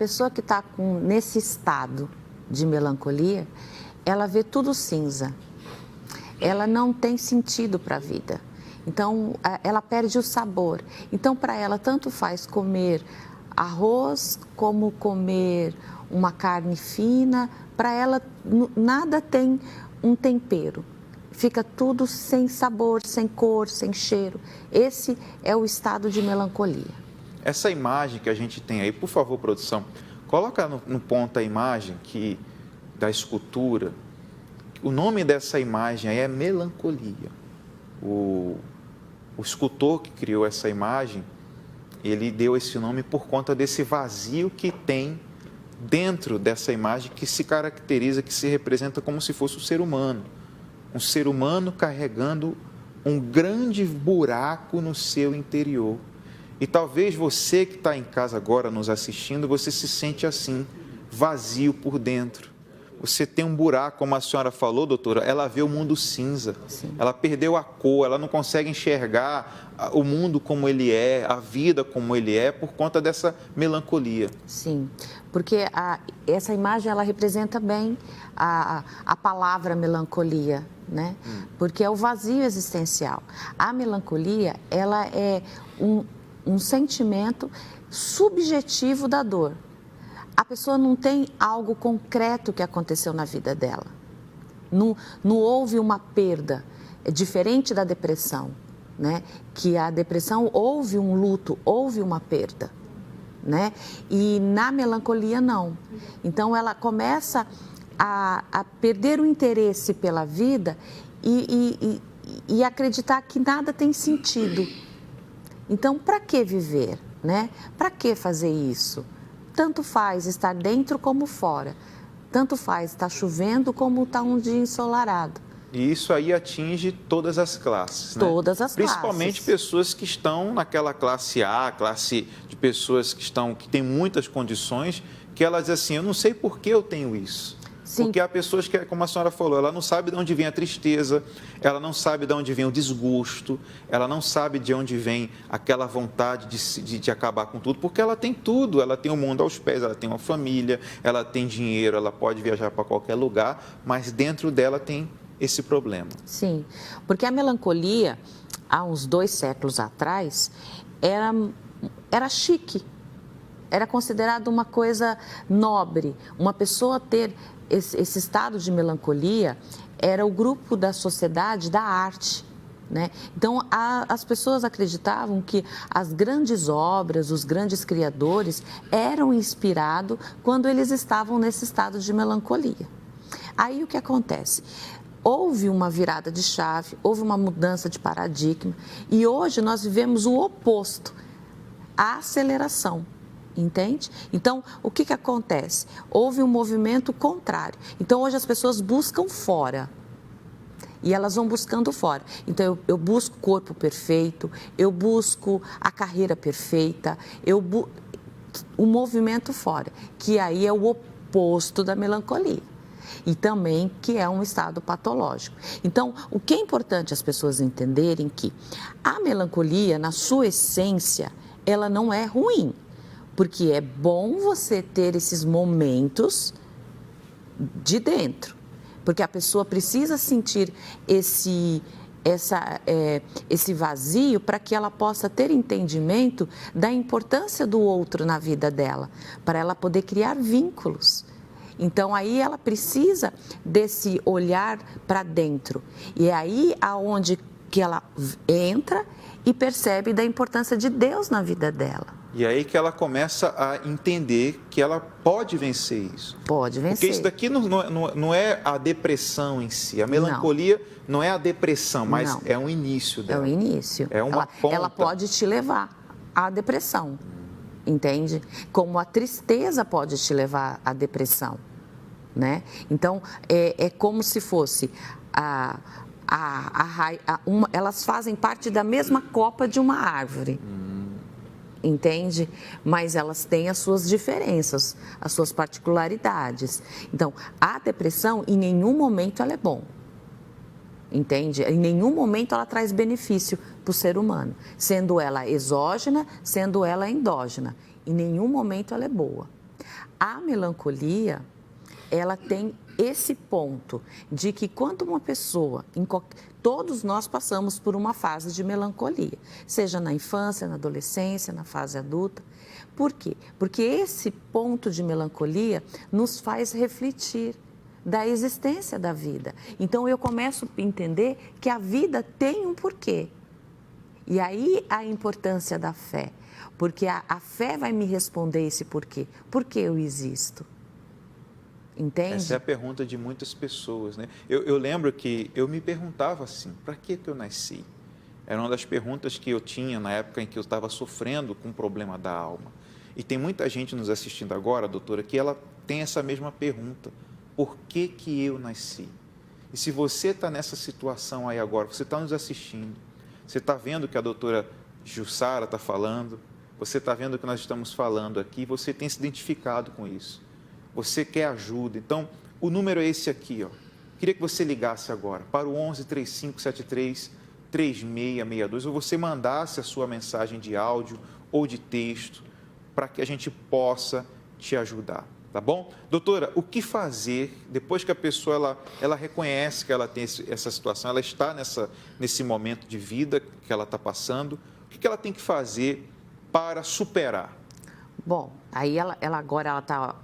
pessoa que está nesse estado de melancolia, ela vê tudo cinza. Ela não tem sentido para a vida. Então, ela perde o sabor. Então, para ela, tanto faz comer arroz como comer uma carne fina. Para ela, nada tem um tempero. Fica tudo sem sabor, sem cor, sem cheiro. Esse é o estado de melancolia. Essa imagem que a gente tem aí, por favor, produção, coloca no ponto a imagem da escultura. O nome dessa imagem aí é melancolia. O escultor que criou essa imagem, ele deu esse nome por conta desse vazio que tem dentro dessa imagem, que se caracteriza, que se representa como se fosse o ser humano. Um ser humano carregando um grande buraco no seu interior. E talvez você que está em casa agora nos assistindo, você se sente assim, vazio por dentro. Você tem um buraco, como a senhora falou, doutora, ela vê o mundo cinza. Sim. Ela perdeu a cor, ela não consegue enxergar o mundo como ele é, a vida como ele é, por conta dessa melancolia. Sim, porque essa imagem, ela representa bem a palavra melancolia, né? Porque é o vazio existencial. A melancolia, ela é um sentimento subjetivo da dor. A pessoa não tem algo concreto que aconteceu na vida dela. Não houve uma perda. É diferente da depressão, né? Que a depressão houve um luto, houve uma perda, né? E na melancolia, não. Então, ela começa a perder o interesse pela vida e acreditar que nada tem sentido. Então, para que viver, né? Para que fazer isso? Tanto faz estar dentro como fora. Tanto faz estar chovendo como estar um dia ensolarado. E isso aí atinge todas as classes, né? Todas as classes. Principalmente pessoas que estão naquela classe A, classe de pessoas que têm muitas condições, que elas dizem assim, eu não sei por que eu tenho isso. Sim. Porque há pessoas que, como a senhora falou, ela não sabe de onde vem a tristeza, ela não sabe de onde vem o desgosto, ela não sabe de onde vem aquela vontade de acabar com tudo, porque ela tem tudo, ela tem o mundo aos pés, ela tem uma família, ela tem dinheiro, ela pode viajar para qualquer lugar, mas dentro dela tem esse problema. Sim, porque a melancolia, há uns 2 séculos atrás, era chique, era considerado uma coisa nobre, uma pessoa ter esse estado de melancolia era o grupo da sociedade da arte, né? Então, as pessoas acreditavam que as grandes obras, os grandes criadores eram inspirados quando eles estavam nesse estado de melancolia. Aí, o que acontece? Houve uma virada de chave, houve uma mudança de paradigma e hoje nós vivemos o oposto, a aceleração. Entende? Então, o que acontece? Houve um movimento contrário. Então, hoje as pessoas buscam fora. E elas vão buscando fora. Então, eu busco o corpo perfeito, eu busco a carreira perfeita, o movimento fora, que aí é o oposto da melancolia. E também que é um estado patológico. Então, o que é importante as pessoas entenderem que a melancolia, na sua essência, ela não é ruim. Porque é bom você ter esses momentos de dentro. Porque a pessoa precisa sentir esse vazio para que ela possa ter entendimento da importância do outro na vida dela, para ela poder criar vínculos. Então, aí ela precisa desse olhar para dentro. E é aí aonde que ela entra e percebe da importância de Deus na vida dela. E aí que ela começa a entender que ela pode vencer isso. Pode vencer. Porque isso daqui não é a depressão em si. A melancolia não é a depressão, mas é um início dela. É o início. É uma ponta. Ela pode te levar à depressão, entende? Como a tristeza pode te levar à depressão, né? Então, é como se fosse elas fazem parte da mesma copa de uma árvore. Entende? Mas elas têm as suas diferenças, as suas particularidades. Então, a depressão, em nenhum momento ela é bom. Entende? Em nenhum momento ela traz benefício para o ser humano. Sendo ela exógena, sendo ela endógena. Em nenhum momento ela é boa. A melancolia, ela tem esse ponto de que quando uma pessoa, todos nós passamos por uma fase de melancolia, seja na infância, na adolescência, na fase adulta. Por quê? Porque esse ponto de melancolia nos faz refletir da existência da vida. Então eu começo a entender que a vida tem um porquê. E aí a importância da fé, porque a fé vai me responder esse porquê. Por que eu existo? Entende? Essa é a pergunta de muitas pessoas, né? Eu lembro que eu me perguntava assim, para que eu nasci? Era uma das perguntas que eu tinha na época em que eu estava sofrendo com o problema da alma. E tem muita gente nos assistindo agora, doutora, que ela tem essa mesma pergunta. Por que eu nasci? E se você está nessa situação aí agora, você está nos assistindo, você está vendo o que a doutora Jussara está falando, você está vendo o que nós estamos falando aqui, você tem se identificado com isso. Você quer ajuda. Então, o número é esse aqui, ó. Queria que você ligasse agora para o 11 3573 3662 ou você mandasse a sua mensagem de áudio ou de texto para que a gente possa te ajudar, tá bom? Doutora, o que fazer depois que a pessoa ela reconhece que ela tem essa situação, ela está nesse momento de vida que ela está passando, o que ela tem que fazer para superar? Bom, aí ela agora ela está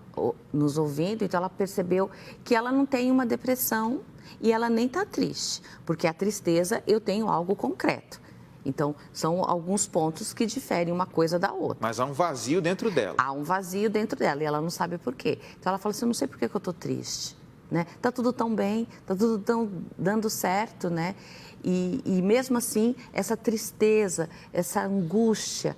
nos ouvindo, então ela percebeu que ela não tem uma depressão e ela nem está triste, porque a tristeza eu tenho algo concreto. Então, são alguns pontos que diferem uma coisa da outra. Mas há um vazio dentro dela. Há um vazio dentro dela e ela não sabe por quê. Então, ela fala assim, eu não sei por que eu estou triste, né? Está tudo tão bem, está tudo tão dando certo, né? E mesmo assim, essa tristeza, essa angústia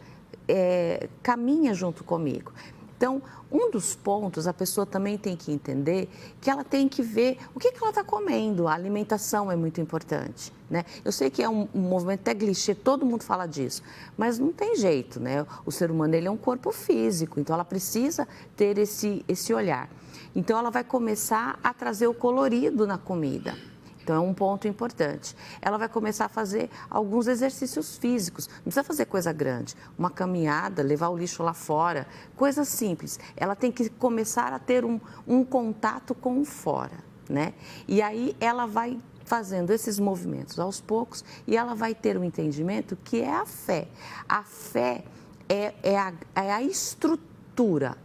caminha junto comigo. Então, um dos pontos, a pessoa também tem que entender que ela tem que ver o que ela está comendo. A alimentação é muito importante, né? Eu sei que é um movimento até clichê, todo mundo fala disso, mas não tem jeito, né? O ser humano, ele é um corpo físico, então ela precisa ter esse olhar. Então, ela vai começar a trazer o colorido na comida. Então, é um ponto importante. Ela vai começar a fazer alguns exercícios físicos. Não precisa fazer coisa grande. Uma caminhada, levar o lixo lá fora, coisas simples. Ela tem que começar a ter um contato com o fora, né? E aí ela vai fazendo esses movimentos aos poucos e ela vai ter um entendimento que é a fé. A fé é a estrutura,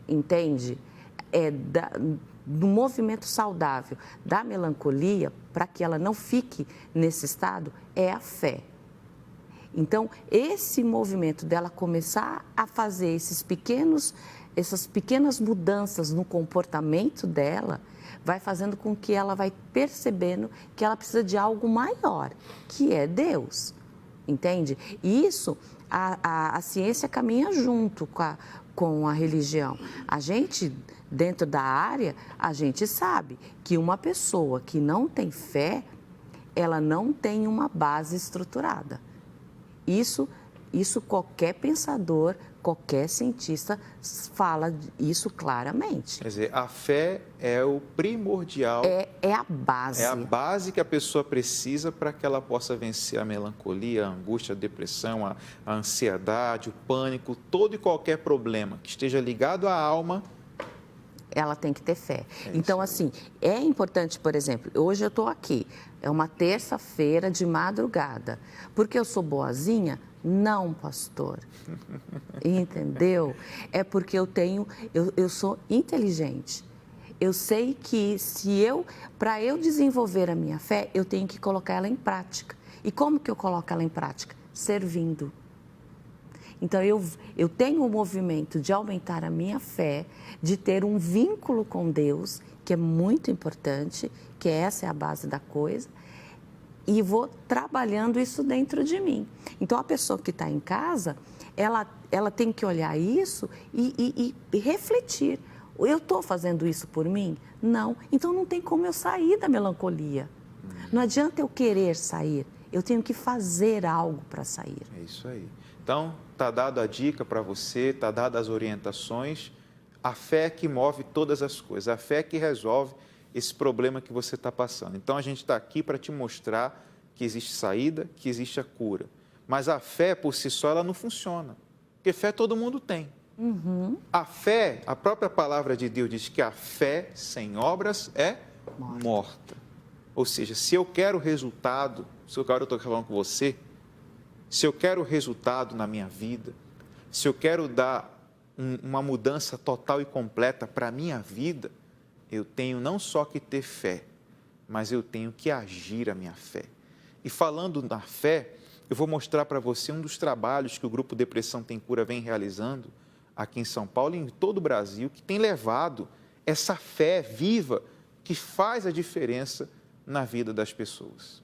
entende? Do movimento saudável da melancolia, para que ela não fique nesse estado, é a fé. Então, esse movimento dela começar a fazer essas pequenas mudanças no comportamento dela, vai fazendo com que ela vai percebendo que ela precisa de algo maior, que é Deus, entende? E isso, a ciência caminha junto com a religião. A gente, dentro da área, a gente sabe que uma pessoa que não tem fé, ela não tem uma base estruturada. Isso qualquer pensador, qualquer cientista fala isso claramente. Quer dizer, a fé é o primordial. É a base. É a base que a pessoa precisa para que ela possa vencer a melancolia, a angústia, a depressão, a ansiedade, o pânico, todo e qualquer problema que esteja ligado à alma. Ela tem que ter fé. Então, assim, é importante, por exemplo, hoje eu estou aqui, é uma terça-feira de madrugada. Porque eu sou boazinha? Não, pastor. Entendeu? É porque eu sou inteligente. Eu sei que para eu desenvolver a minha fé, eu tenho que colocar ela em prática. E como que eu coloco ela em prática? Servindo. Então, eu tenho o movimento de aumentar a minha fé, de ter um vínculo com Deus, que é muito importante, que essa é a base da coisa, e vou trabalhando isso dentro de mim. Então, a pessoa que está em casa, ela tem que olhar isso e refletir. Eu estou fazendo isso por mim? Não. Então, não tem como eu sair da melancolia. Não adianta eu querer sair, eu tenho que fazer algo para sair. É isso aí. Então, está dada a dica para você, está dadas as orientações. A fé que move todas as coisas, a fé que resolve esse problema que você está passando. Então, a gente está aqui para te mostrar que existe saída, que existe a cura. Mas a fé, por si só, ela não funciona. Porque fé todo mundo tem. A fé, a própria palavra de Deus diz que a fé sem obras é morta. Ou seja, se eu quero resultado, se eu estou falando com você, se eu quero resultado na minha vida, se eu quero dar uma mudança total e completa para a minha vida, eu tenho não só que ter fé, mas eu tenho que agir a minha fé. E falando da fé, eu vou mostrar para você um dos trabalhos que o Grupo Depressão Tem Cura vem realizando aqui em São Paulo e em todo o Brasil, que tem levado essa fé viva que faz a diferença na vida das pessoas.